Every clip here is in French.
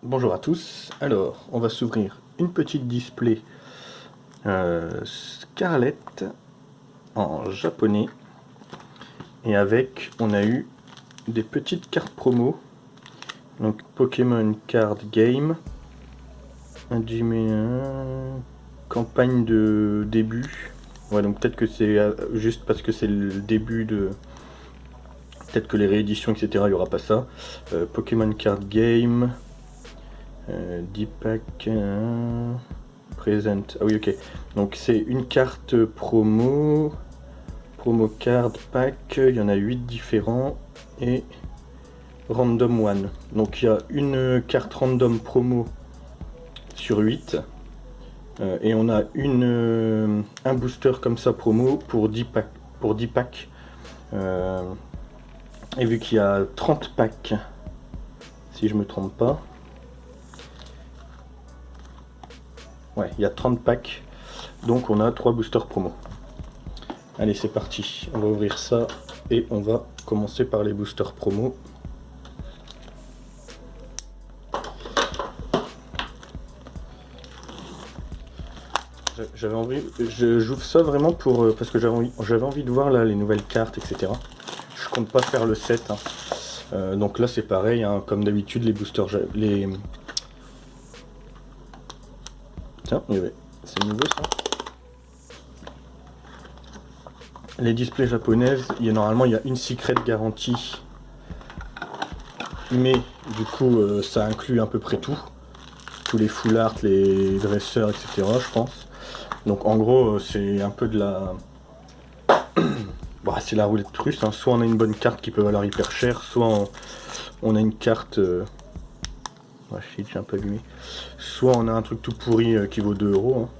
Bonjour à tous, alors on va s'ouvrir une petite display Scarlett en japonais et avec on a eu des petites cartes promo, donc Pokémon Card Game, campagne de début, ouais donc peut-être que c'est juste parce que c'est le début de... Peut-être que les rééditions etc il n'y aura pas ça. Pokémon Card Game, 10 packs... Present. Ah oui, ok. Donc c'est une carte promo card pack, il y en a 8 différents et random one. Donc il y a une carte random promo sur 8 et on a un booster comme ça promo pour 10 packs. Et vu qu'il y a 30 packs, si je me trompe pas. Ouais, il y a 30 packs, donc on a 3 boosters promo. Allez, c'est parti, on va ouvrir ça et on va commencer par les boosters promo. J'avais envie, j'ouvre ça vraiment pour parce que j'avais envie de voir là les nouvelles cartes, etc. Je compte pas faire le set, hein. Donc là c'est pareil, hein, comme d'habitude les boosters, tiens, c'est nouveau ça. Les displays japonaises, normalement il y a une secret garantie, mais du coup ça inclut à peu près tout, tous les full art, les dresseurs, etc. Je pense. Donc en gros c'est un peu de la... Bah, c'est la roulette russe, hein. Soit on a une bonne carte qui peut valoir hyper cher, soit on a une carte... Ah shit, j'ai un peu allumé. Soit on a un truc tout pourri qui vaut 2 euros. Hein.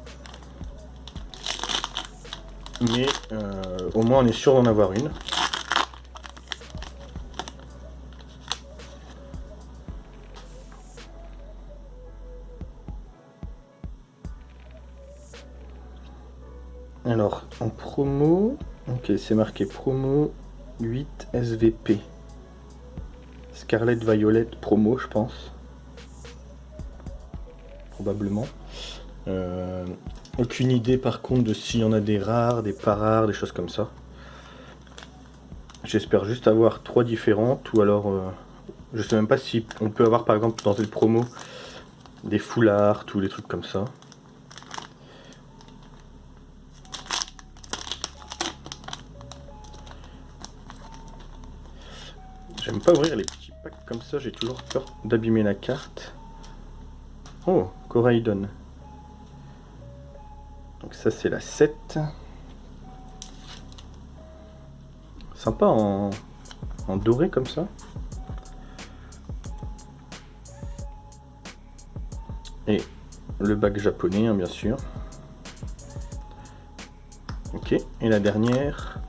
Mais au moins on est sûr d'en avoir une. Alors, en promo... Ok, c'est marqué promo 8 SVP. Scarlet Violet promo, je pense. Probablement. Aucune idée par contre de s'il y en a des rares, des pas rares, des choses comme ça. J'espère juste avoir 3 différentes ou alors... je sais même pas si on peut avoir par exemple dans cette promo des full art ou des trucs comme ça. J'aime pas ouvrir les petits packs comme ça, j'ai toujours peur d'abîmer la carte. Oh, Coraidon. Donc ça c'est la 7. Sympa en doré comme ça. Et le bac japonais, hein, bien sûr. Ok, et la dernière.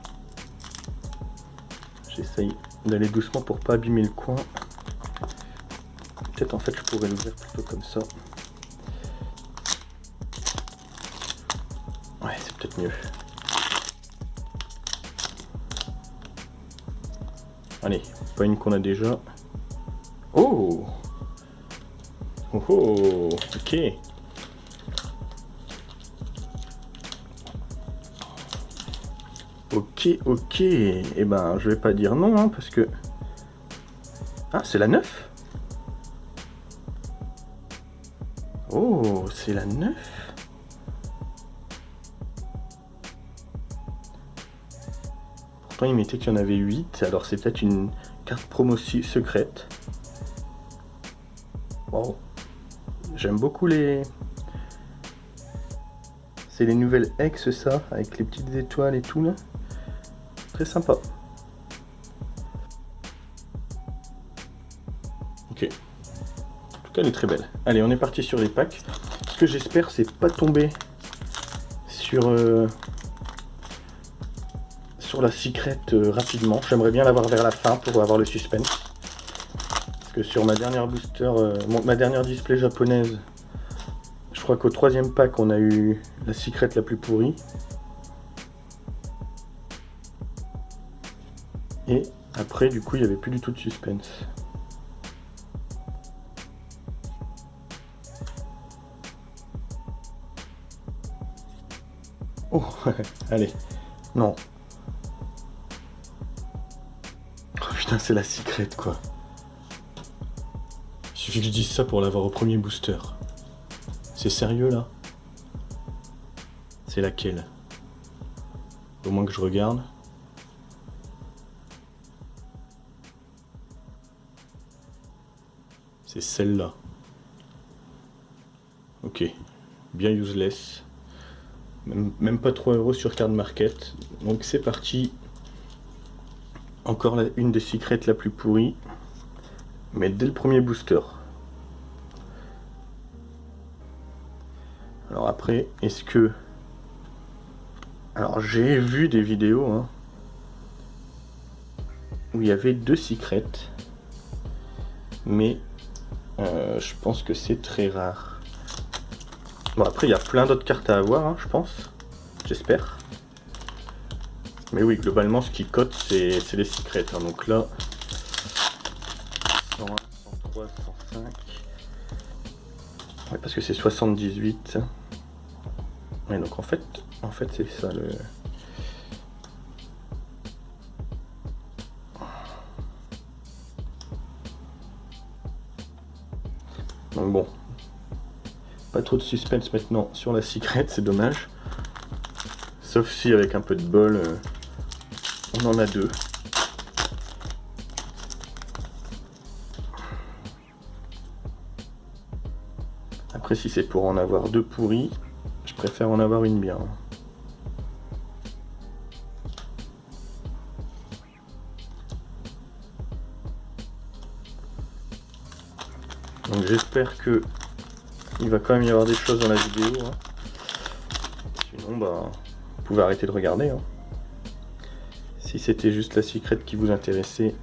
J'essaye d'aller doucement pour pas abîmer le coin. Peut-être en fait je pourrais l'ouvrir plutôt comme ça. Ouais, c'est peut-être mieux. Allez, pas une qu'on a déjà. Oh! Oh oh! Ok! Ok, ok. Et ben, je vais pas dire non, hein, parce que... Ah, c'est la 9? Oh, c'est la 9? Pourtant, il mettait qu'il y en avait 8, alors c'est peut-être une carte promo secrète. Wow. J'aime beaucoup les... C'est les nouvelles X, ça, avec les petites étoiles et tout, là. Très sympa. Ok. En tout cas, elle est très belle. Allez, on est parti sur les packs. Ce que j'espère, c'est pas tomber sur la secret rapidement. J'aimerais bien l'avoir vers la fin pour avoir le suspense. Parce que sur ma dernière booster, ma dernière display japonaise, je crois qu'au 3e pack, on a eu la secret la plus pourrie. Et après, du coup, il n'y avait plus du tout de suspense. Oh, allez. Non. Oh putain, c'est la secret quoi. Il suffit que je dise ça pour l'avoir au premier booster. C'est sérieux là? C'est laquelle? Au moins que je regarde. C'est celle-là. Ok. Bien useless. Même pas 3 € sur Card Market. Donc c'est parti. Encore une des secrets la plus pourrie. Mais dès le premier booster. Alors après, est-ce que... Alors j'ai vu des vidéos hein, où il y avait 2 secrets. Mais je pense que c'est très rare. Bon après il y a plein d'autres cartes à avoir hein, je pense. J'espère. Mais oui, globalement ce qui cote c'est les secrets. Hein. Donc là... 101, 103, 105... Ouais, parce que c'est 78. Ouais, donc en fait c'est ça le... Donc bon, pas trop de suspense maintenant sur la secret, c'est dommage. Sauf si avec un peu de bol, on en a 2. Après si c'est pour en avoir 2 pourris, je préfère en avoir une bien. Donc j'espère que il va quand même y avoir des choses dans la vidéo. Hein. Sinon bah vous pouvez arrêter de regarder. Hein. Si c'était juste la secret qui vous intéressait.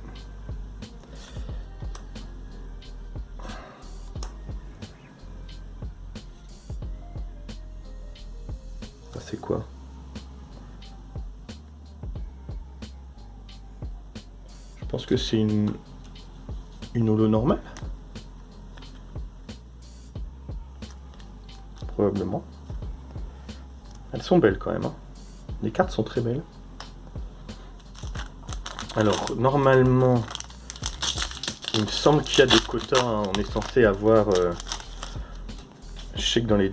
Ça c'est quoi? Je pense que c'est une holo normale. Probablement. Elles sont belles quand même. Hein. Les cartes sont très belles. Alors, normalement, il me semble qu'il y a des quotas. Hein. On est censé avoir... je sais que dans les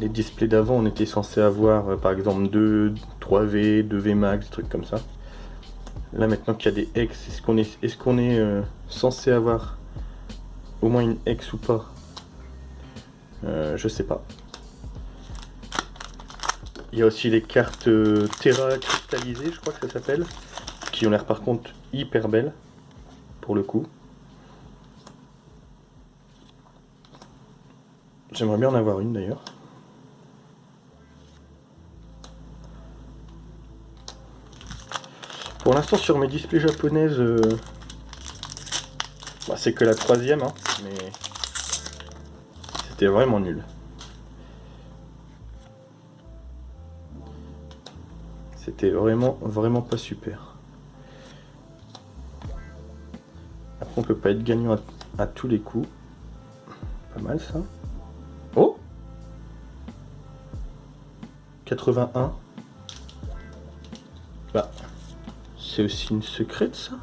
displays d'avant, on était censé avoir, par exemple, 3V, 2V max, des trucs comme ça. Là, maintenant qu'il y a des X, est-ce qu'on est censé avoir au moins une X ou pas? Je sais pas. Il y a aussi les cartes Terra cristallisées, je crois que ça s'appelle, qui ont l'air par contre hyper belles, pour le coup. J'aimerais bien en avoir une d'ailleurs. Pour l'instant sur mes displays japonaises, bah, c'est que la 3e, hein, mais c'était vraiment nul. C'était vraiment pas super. Après on peut pas être gagnant à tous les coups. Pas mal ça. Oh 81. Bah c'est aussi une secrète ça.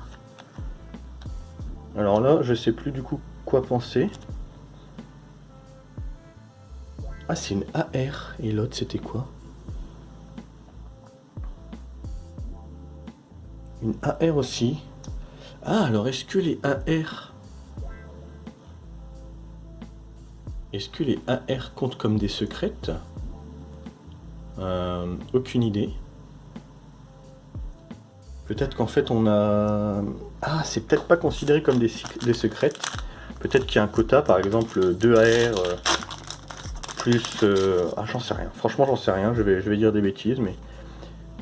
Alors là je sais plus du coup quoi penser. Ah c'est une AR et l'autre c'était quoi? Une AR aussi. Ah alors est-ce que les AR... Est-ce que les AR comptent comme des secrètes? Aucune idée. Peut-être qu'en fait on a... Ah c'est peut-être pas considéré comme des secrètes. Peut-être qu'il y a un quota par exemple 2 AR plus... Ah j'en sais rien. Franchement j'en sais rien. Je vais dire des bêtises mais...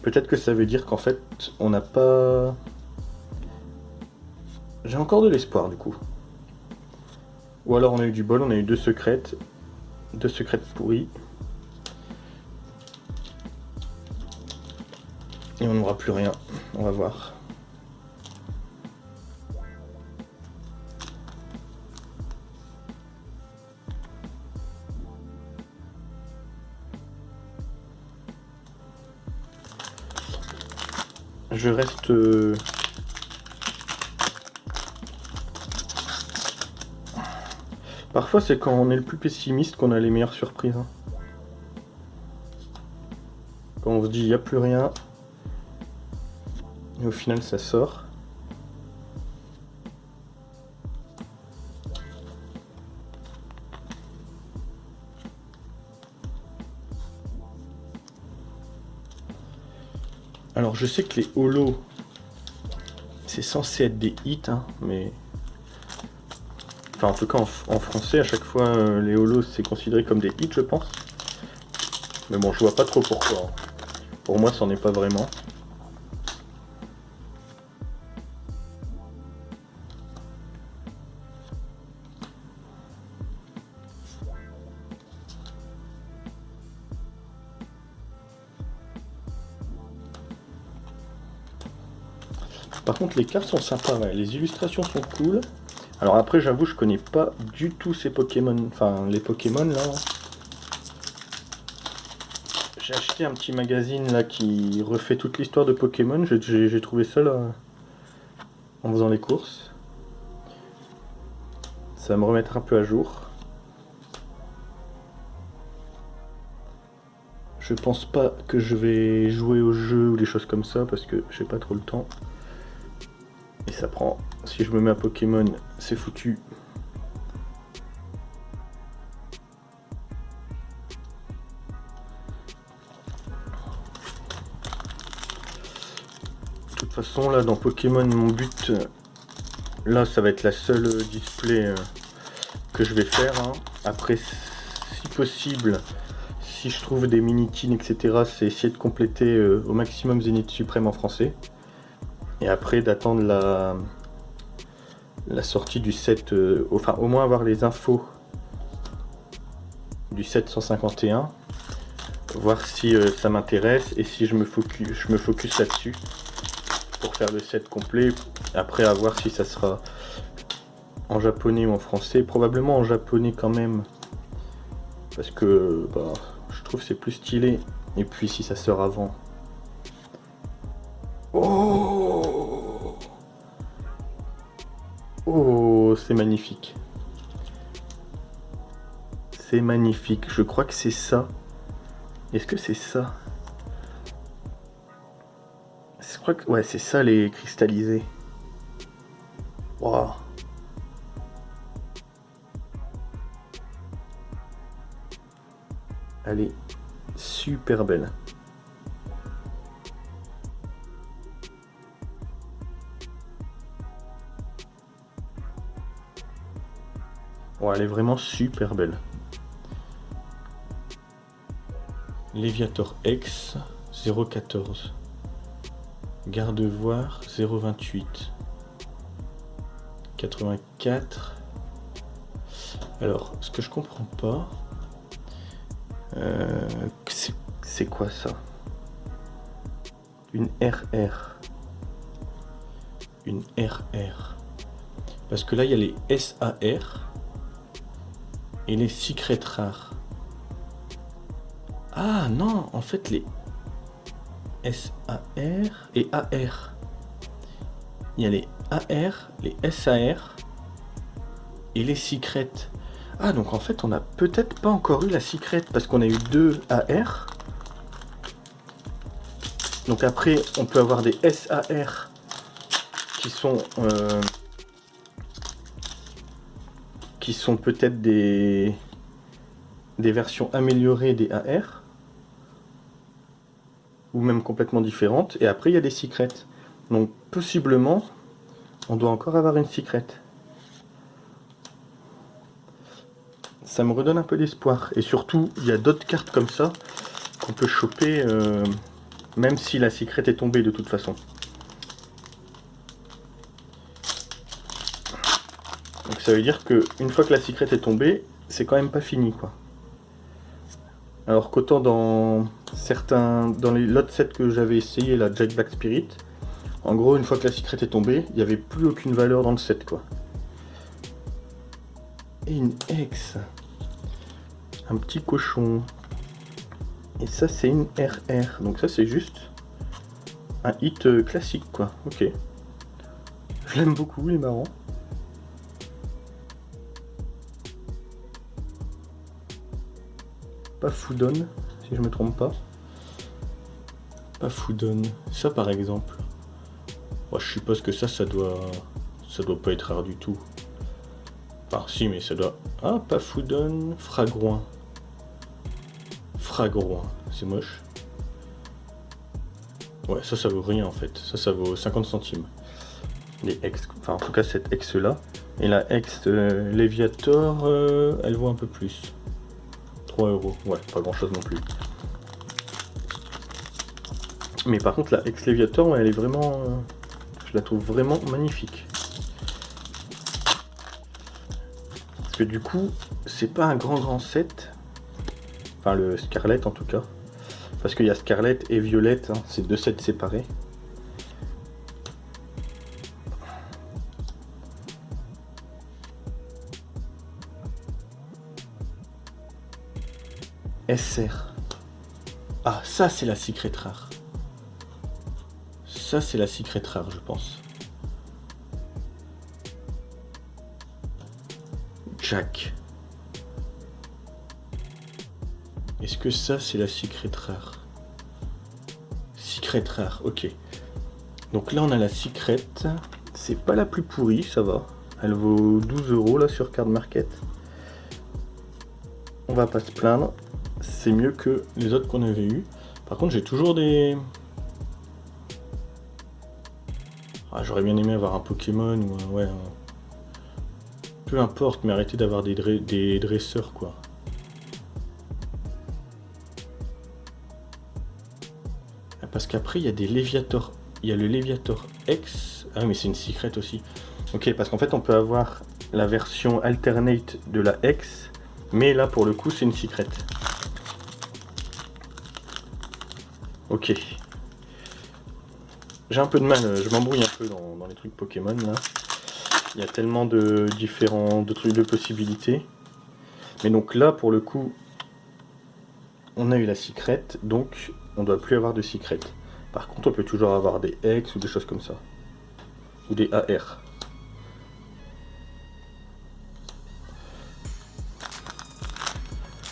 Peut-être que ça veut dire qu'en fait on n'a pas... J'ai encore de l'espoir du coup. Ou alors on a eu du bol, on a eu 2 secrètes pourries. Et on n'aura plus rien, on va voir. je reste... Parfois c'est quand on est le plus pessimiste qu'on a les meilleures surprises. Hein. Quand on se dit il n'y a plus rien, et au final ça sort. Alors je sais que les holos, c'est censé être des hits, hein, mais... Enfin en tout cas en français, à chaque fois les holos c'est considéré comme des hits je pense. Mais bon, je vois pas trop pourquoi. Hein. Pour moi, c'en est pas vraiment. Par contre, les cartes sont sympas, ouais. Les illustrations sont cool. Alors après, j'avoue, je connais pas du tout ces Pokémon, enfin les Pokémon là. J'ai acheté un petit magazine là qui refait toute l'histoire de Pokémon. J'ai trouvé ça là en faisant les courses. Ça va me remettre un peu à jour. Je pense pas que je vais jouer au jeu ou des choses comme ça parce que j'ai pas trop le temps. Et ça prend. Si je me mets à Pokémon, c'est foutu. De toute façon, là dans Pokémon, mon but, là ça va être la seule display que je vais faire. Hein. Après, si possible, si je trouve des mini-tines, etc., c'est essayer de compléter au maximum Zénith Suprême en français. Et après d'attendre la sortie du set, enfin au moins avoir les infos du set 151, voir si ça m'intéresse et si je me focus là-dessus pour faire le set complet. Après à voir si ça sera en japonais ou en français, probablement en japonais quand même, parce que bah, je trouve c'est plus stylé. Et puis si ça sort avant. Oh, oh, c'est magnifique. C'est magnifique. Je crois que c'est ça. Est-ce que c'est ça? Je crois que ouais, c'est ça les cristallisés. Waouh. Elle est super belle. Ouais, elle est vraiment super belle. Léviator X 014. Gardevoir 028. 84. Alors, ce que je comprends pas, c'est quoi ça? Une RR. Une RR. Parce que là, il y a les SAR et les secrets rares. Ah non, en fait, les SAR et AR. Il y a les AR, les SAR et les secrets. Ah, donc en fait, on n'a peut-être pas encore eu la secret parce qu'on a eu 2 AR. Donc après, on peut avoir des SAR qui sont peut-être des versions améliorées des AR ou même complètement différentes. Et après, il y a des secrets. Donc possiblement, on doit encore avoir une secret. Ça me redonne un peu d'espoir. Et surtout, il y a d'autres cartes comme ça qu'on peut choper même si la secret est tombée de toute façon. Donc ça veut dire que une fois que la secret est tombée, c'est quand même pas fini quoi. Alors qu'autant dans l'autre set que j'avais essayé, la Jack Black Spirit, en gros une fois que la secret est tombée, il n'y avait plus aucune valeur dans le set quoi. Et une X. Un petit cochon. Et ça c'est une RR. Donc ça c'est juste Un hit classique quoi, ok. Je l'aime beaucoup, il est marrant. Pas Foudon, si je me trompe pas. Pas Foudon, ça par exemple. Moi, je suppose que ça doit pas être rare du tout. Enfin si, mais ça doit... Ah, pas Foudon, Fragroin. Fragroin, c'est moche. Ouais, ça vaut rien en fait. Ça vaut 50 centimes. Les ex, enfin en tout cas cette ex là. Et la ex Leviator, elle vaut un peu plus. 3 €. Ouais, pas grand chose non plus. Mais par contre la ex Leviator, ouais, elle est vraiment... je la trouve vraiment magnifique. Parce que du coup, c'est pas un grand set. Enfin le Scarlet en tout cas. Parce qu'il y a Scarlet et Violette, hein, c'est 2 sets séparés. SR. Ah, ça c'est la secret rare. Ça c'est la secret rare, je pense. Jack. Est-ce que ça c'est la secret rare? Secret rare, ok. Donc là on a la secret. C'est pas la plus pourrie, ça va. Elle vaut 12 € là sur Card Market. On va pas se plaindre. C'est mieux que les autres qu'on avait eu. Par contre j'ai toujours des... Ah, j'aurais bien aimé avoir un Pokémon ou un... Ouais, peu importe, mais arrêtez d'avoir des dresseurs quoi. Parce qu'après il y a des Léviator. Il y a le Léviator X. Ah mais c'est une secret aussi. Ok, parce qu'en fait on peut avoir la version alternate de la X. Mais là pour le coup c'est une secret. Ok. J'ai un peu de mal, je m'embrouille un peu dans les trucs Pokémon là. Il y a tellement de différents trucs de possibilités. Mais donc là pour le coup on a eu la secret, donc on doit plus avoir de secret. Par contre on peut toujours avoir des X ou des choses comme ça. Ou des AR.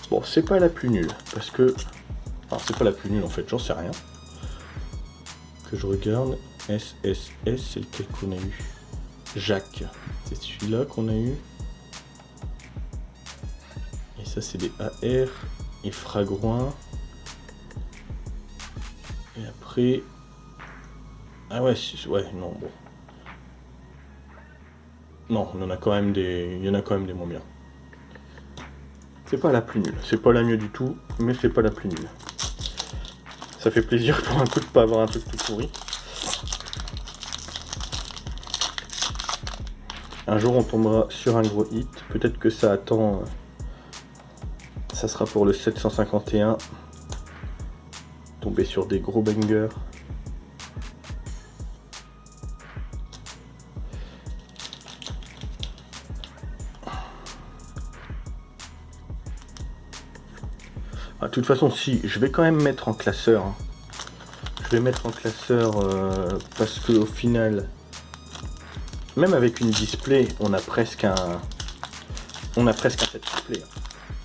Bon, c'est pas la plus nulle, parce que... Enfin, c'est pas la plus nulle en fait, j'en sais rien. Que je regarde. SSS, c'est lequel qu'on a eu? Jacques. C'est celui-là qu'on a eu. Et ça, c'est des AR. Et Fragroin. Et après... Ah ouais, ouais, non, bon. Non, il y en a quand même des moins bien. C'est pas la plus nulle. C'est pas la mieux du tout, mais c'est pas la plus nulle. Ça fait plaisir pour un coup de pas avoir un truc tout pourri. Un jour on tombera sur un gros hit. Peut-être que ça attend. Ça sera pour le 751. Tomber sur des gros bangers. De toute façon, si, je vais quand même mettre en classeur. Hein. Je vais mettre en classeur parce que au final, même avec une display, on a presque un set display. Hein.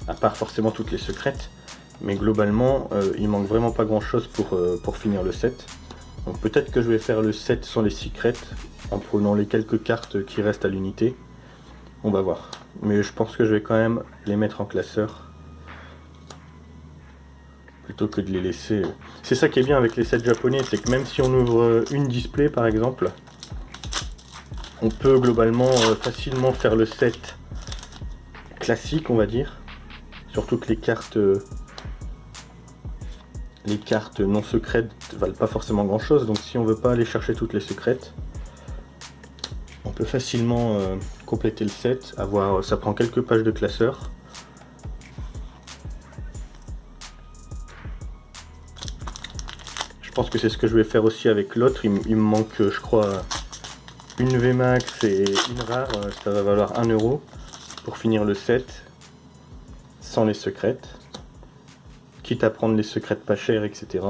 À part forcément toutes les secrètes. Mais globalement, il manque vraiment pas grand chose pour finir le set. Donc peut-être que je vais faire le set sans les secrètes, en prenant les quelques cartes qui restent à l'unité. On va voir. Mais je pense que je vais quand même les mettre en classeur. Plutôt que de les laisser... C'est ça qui est bien avec les sets japonais, c'est que même si on ouvre une display par exemple, on peut globalement facilement faire le set classique, on va dire. Surtout que les cartes non secrètes valent pas forcément grand chose, donc si on veut pas aller chercher toutes les secrètes, on peut facilement compléter le set, ça prend quelques pages de classeur. Je pense que c'est ce que je vais faire aussi avec l'autre. Il me manque, je crois, une VMAX et une rare. Ça va valoir 1 € pour finir le set sans les secrètes. Quitte à prendre les secrètes pas chères, etc.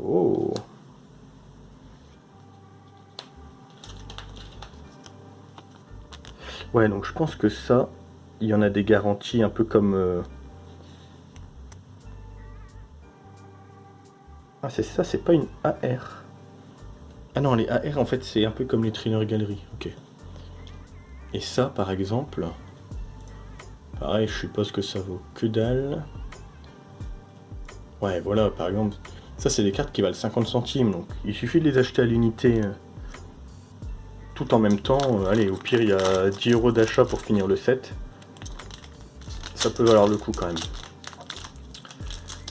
Oh. Ouais, donc je pense que ça, il y en a des garanties un peu comme... Ah, c'est ça, c'est pas une AR. Ah non, les AR, en fait, c'est un peu comme les trainer galeries. Ok. Et ça, par exemple... Pareil, je suppose que ça vaut que dalle. Ouais, voilà, par exemple... Ça, c'est des cartes qui valent 50 centimes, donc il suffit de les acheter à l'unité tout en même temps. Allez, au pire, il y a 10 € d'achat pour finir le set. Ça peut valoir le coup quand même.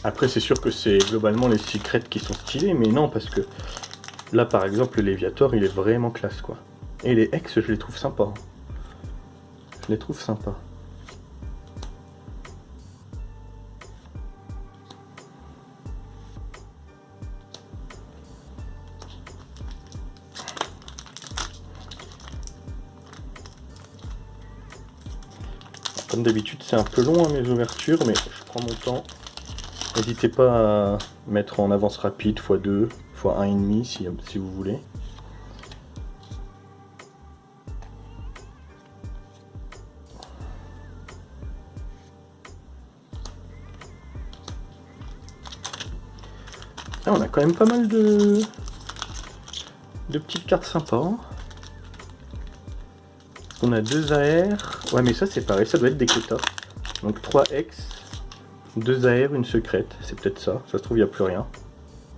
Après, c'est sûr que c'est globalement les secrets qui sont stylés, mais non, parce que là, par exemple, le Léviator, il est vraiment classe, quoi. Et les Hex, je les trouve sympas. Je les trouve sympas. Comme d'habitude, c'est un peu long hein, mes ouvertures, mais je prends mon temps. N'hésitez pas à mettre en avance rapide x2, x1,5 si vous voulez. Ah, on a quand même pas mal de petites cartes sympas. On a 2 AR. Ouais, mais ça c'est pareil, ça doit être des quotas. Donc 3 X, 2 AR, une secrète. C'est peut-être ça. Ça se trouve, il n'y a plus rien.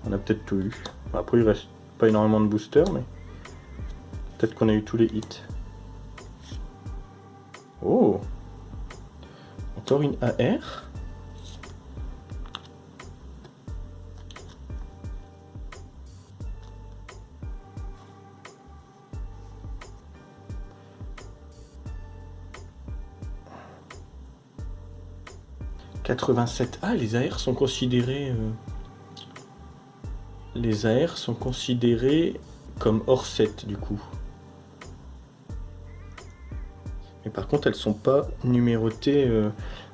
On a peut-être tout eu. Après, il reste pas énormément de boosters, mais peut-être qu'on a eu tous les hits. Oh! Encore une AR. « 87. Ah, les AR sont considérés... Les AR sont considérés comme hors set, du coup. Mais par contre, elles sont pas numérotées...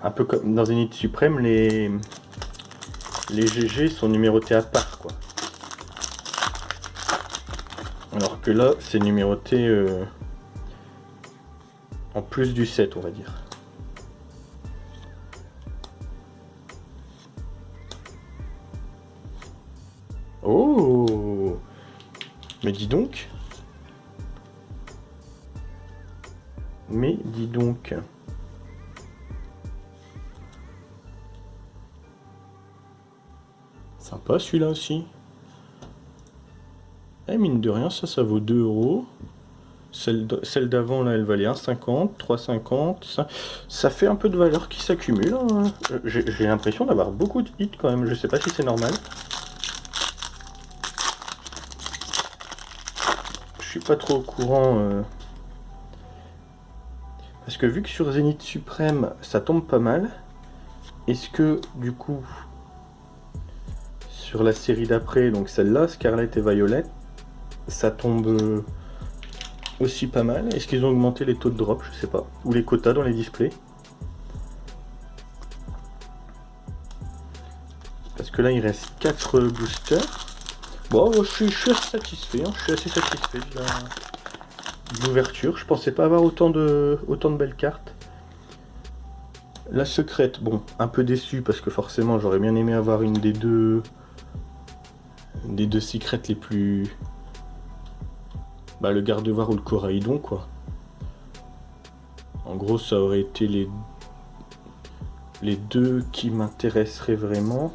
un peu comme dans Zénith Suprême, les GG sont numérotés à part, quoi. Alors que là, c'est numéroté en plus du set, on va dire. Oh! Mais dis donc! Mais dis donc! Sympa celui-là aussi. Eh, mine de rien, ça vaut 2 €. Celle d'avant, là, elle valait 1,50, 3,50. Ça fait un peu de valeur qui s'accumule. Hein. J'ai l'impression d'avoir beaucoup de hits quand même. Je sais pas si c'est normal. Je suis pas trop au courant. Parce que vu que sur Zénith Suprême, ça tombe pas mal. Est-ce que, du coup, sur la série d'après, donc celle-là, Scarlet et Violet, ça tombe aussi pas mal. Est-ce qu'ils ont augmenté les taux de drop? Je sais pas. Ou les quotas dans les displays. Parce que là, il reste 4 boosters. Bon, je suis assez satisfait. Hein. Je suis assez satisfait de l'ouverture. Je pensais pas avoir autant de belles cartes. La secrète, bon, un peu déçu parce que forcément, j'aurais bien aimé avoir une des deux secrètes les plus... Bah, le Gardevoir ou le Coraïdon, quoi. En gros, ça aurait été les deux qui m'intéresseraient vraiment.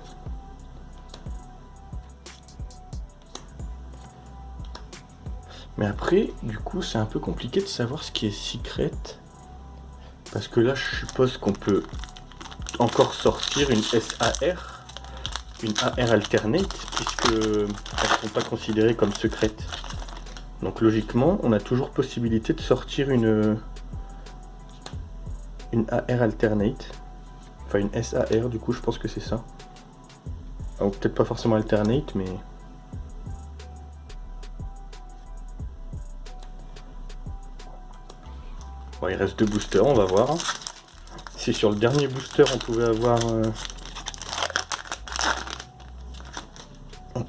Mais après, du coup, c'est un peu compliqué de savoir ce qui est secret. Parce que là, je suppose qu'on peut encore sortir une SAR, une AR alternate, puisque elles ne sont pas considérées comme secrètes. Donc logiquement, on a toujours possibilité de sortir une AR alternate. Enfin, une SAR, du coup, je pense que c'est ça. Ou peut-être pas forcément alternate, mais... Bon, il reste 2 boosters, on va voir. Si sur le dernier booster, on pouvait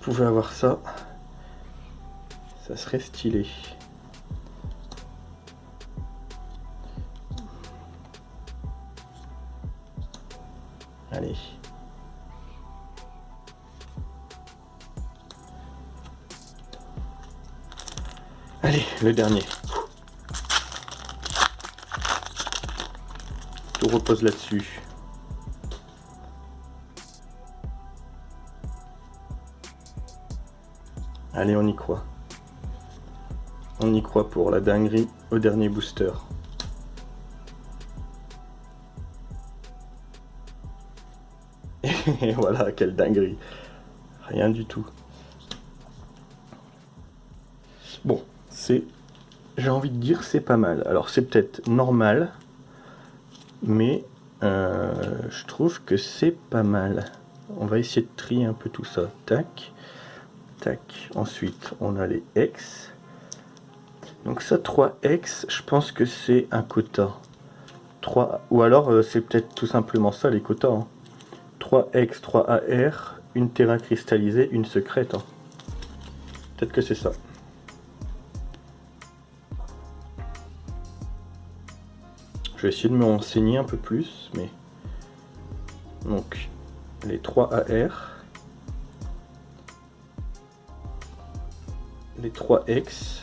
pouvais avoir ça, ça serait stylé. Allez. Allez, le dernier. Tout repose là-dessus. Allez, on y croit. On y croit pour la dinguerie au dernier booster. Et voilà, quelle dinguerie. Rien du tout. Bon, c'est... J'ai envie de dire c'est pas mal. Alors c'est peut-être normal, mais je trouve que c'est pas mal. On va essayer de trier un peu tout ça. Tac, tac. Ensuite, on a les X. Donc ça, 3X, je pense que c'est un quota. 3, ou alors c'est peut-être tout simplement ça les quotas. Hein. 3X, 3AR, une terra cristallisée, une secrète. Hein. Peut-être que c'est ça. Je vais essayer de me renseigner un peu plus, mais... Donc, les 3AR, les 3X,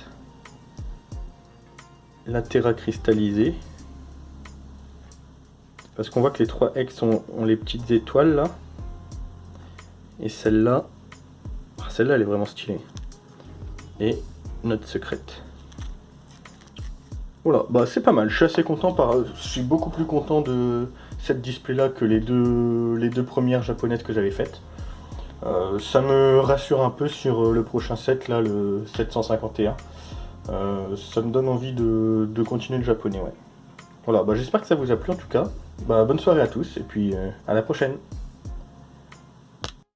la terra cristallisée, parce qu'on voit que les 3X ont les petites étoiles là, et celle-là, celle-là elle est vraiment stylée, et notre secrète. Voilà, bah c'est pas mal, je suis assez content, je suis beaucoup plus content de cette display là que les deux premières japonaises que j'avais faites. Ça me rassure un peu sur le prochain set là, le 751. Ça me donne envie de continuer le japonais, ouais. Voilà, bah j'espère que ça vous a plu en tout cas. Bah bonne soirée à tous et puis à la prochaine.